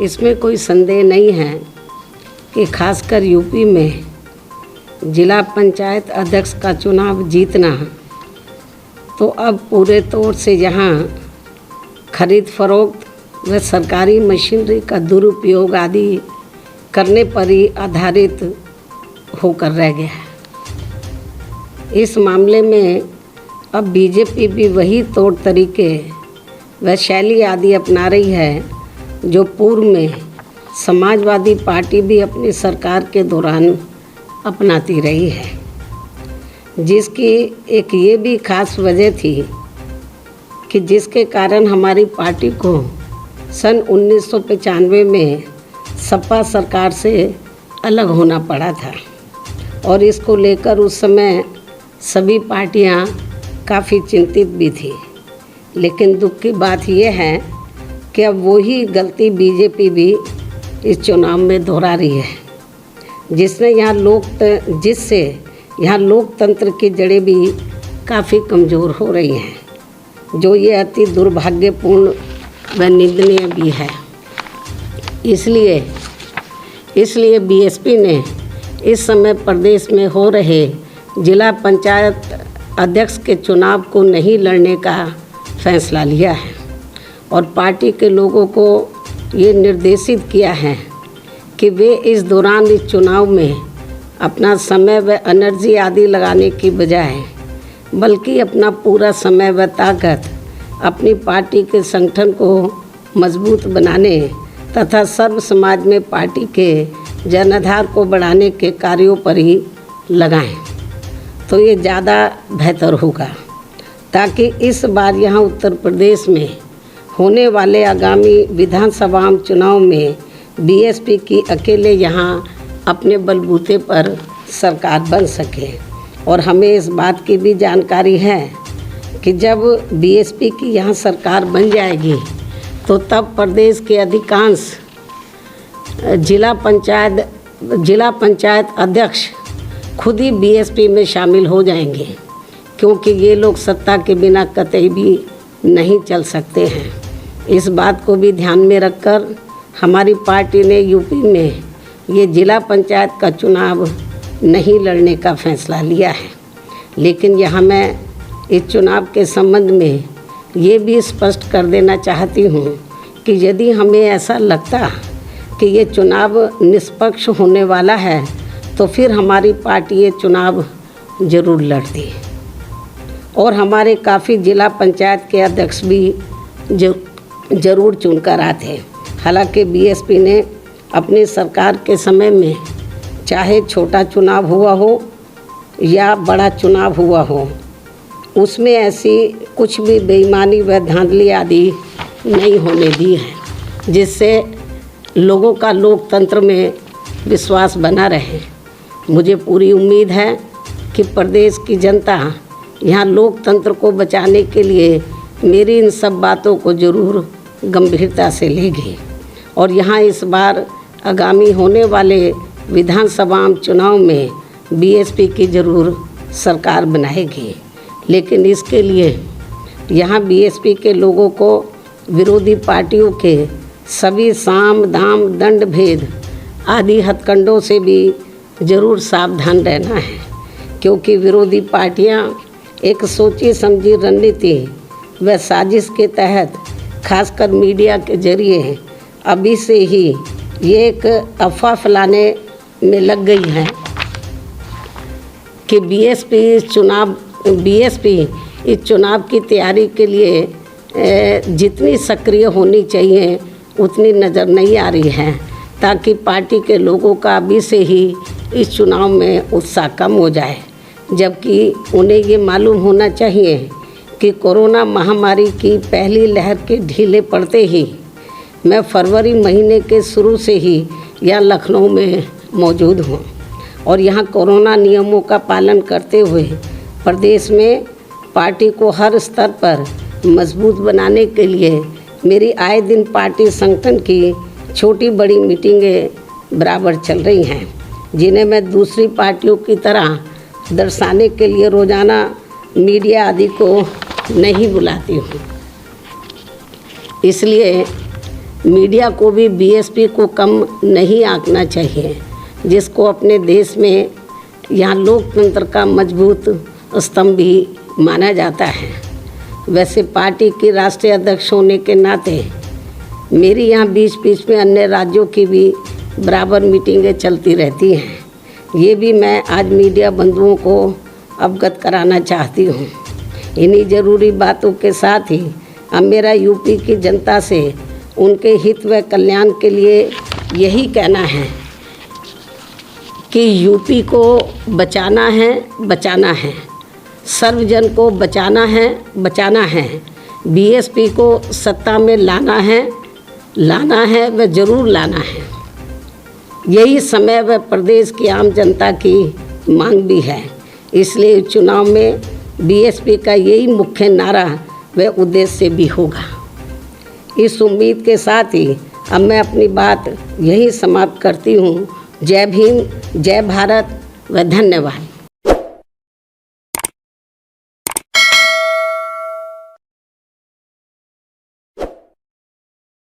इसमें कोई संदेह नहीं है कि खासकर यूपी में जिला पंचायत अध्यक्ष का चुनाव जीतना तो अब पूरे तौर से यहाँ खरीद फरोख्त व सरकारी मशीनरी का दुरुपयोग आदि करने पर ही आधारित होकर रह गया है। इस मामले में अब बीजेपी भी वही तौर तरीके व शैली आदि अपना रही है जो पूर्व में समाजवादी पार्टी भी अपनी सरकार के दौरान अपनाती रही है, जिसकी एक ये भी खास वजह थी कि जिसके कारण हमारी पार्टी को सन 1995 में सपा सरकार से अलग होना पड़ा था और इसको लेकर उस समय सभी पार्टियां काफ़ी चिंतित भी थी। लेकिन दुख की बात यह है कि अब वही गलती बीजेपी भी इस चुनाव में दोहरा रही है, जिससे यहाँ लोकतंत्र की जड़ें भी काफ़ी कमज़ोर हो रही हैं, जो ये अति दुर्भाग्यपूर्ण व निंदनीय भी है। इसलिए बीएसपी ने इस समय प्रदेश में हो रहे जिला पंचायत अध्यक्ष के चुनाव को नहीं लड़ने का फैसला लिया है और पार्टी के लोगों को ये निर्देशित किया है कि वे इस दौरान इस चुनाव में अपना समय व एनर्जी आदि लगाने की बजाय बल्कि अपना पूरा समय व ताकत अपनी पार्टी के संगठन को मजबूत बनाने तथा सर्व समाज में पार्टी के जनाधार को बढ़ाने के कार्यों पर ही लगाएं, तो ये ज़्यादा बेहतर होगा, ताकि इस बार यहाँ उत्तर प्रदेश में होने वाले आगामी विधानसभा चुनाव में बीएसपी की अकेले यहाँ अपने बलबूते पर सरकार बन सके। और हमें इस बात की भी जानकारी है कि जब बीएसपी की यहाँ सरकार बन जाएगी तो तब प्रदेश के अधिकांश जिला पंचायत अध्यक्ष खुद ही बीएसपी में शामिल हो जाएंगे, क्योंकि ये लोग सत्ता के बिना कतई भी नहीं चल सकते हैं। इस बात को भी ध्यान में रखकर हमारी पार्टी ने यूपी में ये जिला पंचायत का चुनाव नहीं लड़ने का फैसला लिया है। लेकिन यहाँ मैं इस चुनाव के संबंध में ये भी स्पष्ट कर देना चाहती हूँ कि यदि हमें ऐसा लगता कि ये चुनाव निष्पक्ष होने वाला है तो फिर हमारी पार्टी ये चुनाव ज़रूर लड़ती और हमारे काफ़ी जिला पंचायत के अध्यक्ष भी ज़रूर चुनकर आते। हालांकि बीएसपी ने अपनी सरकार के समय में चाहे छोटा चुनाव हुआ हो या बड़ा चुनाव हुआ हो, उसमें ऐसी कुछ भी बेईमानी व धांधली आदि नहीं होने दी है, जिससे लोगों का लोकतंत्र में विश्वास बना रहे। मुझे पूरी उम्मीद है कि प्रदेश की जनता यहाँ लोकतंत्र को बचाने के लिए मेरी इन सब बातों को ज़रूर गंभीरता से लेगी और यहाँ इस बार आगामी होने वाले विधानसभा चुनाव में बीएसपी की ज़रूर सरकार बनाएगी। लेकिन इसके लिए यहाँ बीएसपी के लोगों को विरोधी पार्टियों के सभी साम दाम दंड भेद आदि हथकंडों से भी ज़रूर सावधान रहना है, क्योंकि विरोधी पार्टियां एक सोची समझी रणनीति व साजिश के तहत खासकर मीडिया के जरिए अभी से ही ये एक अफवाह फैलाने में लग गई है कि बीएसपी इस चुनाव की तैयारी के लिए जितनी सक्रिय होनी चाहिए उतनी नज़र नहीं आ रही है, ताकि पार्टी के लोगों का अभी से ही इस चुनाव में उत्साह कम हो जाए। जबकि उन्हें ये मालूम होना चाहिए कि कोरोना महामारी की पहली लहर के ढीले पड़ते ही मैं फरवरी महीने के शुरू से ही यहाँ लखनऊ में मौजूद हूँ और यहाँ कोरोना नियमों का पालन करते हुए प्रदेश में पार्टी को हर स्तर पर मजबूत बनाने के लिए मेरी आए दिन पार्टी संगठन की छोटी बड़ी मीटिंगें बराबर चल रही हैं, जिन्हें मैं दूसरी पार्टियों की तरह दर्शाने के लिए रोज़ाना मीडिया आदि को नहीं बुलाती हूँ। इसलिए मीडिया को भी बीएसपी को कम नहीं आंकना चाहिए, जिसको अपने देश में यहाँ लोकतंत्र का मजबूत स्तंभ भी माना जाता है। वैसे पार्टी की राष्ट्रीय अध्यक्ष होने के नाते मेरी यहाँ बीच बीच में अन्य राज्यों की भी बराबर मीटिंगें चलती रहती हैं। ये भी मैं आज मीडिया बंधुओं को अवगत कराना चाहती हूँ। इन्हीं ज़रूरी बातों के साथ ही अब मेरा यूपी की जनता से उनके हित व कल्याण के लिए यही कहना है कि यूपी को बचाना है, सर्वजन को बचाना है, बीएसपी को सत्ता में लाना है व जरूर लाना है। यही समय व प्रदेश की आम जनता की मांग भी है। इसलिए चुनाव में बीएसपी का यही मुख्य नारा व उद्देश्य भी होगा। इस उम्मीद के साथ ही अब मैं अपनी बात यही समाप्त करती हूँ। जय भीम, जय भारत व धन्यवाद।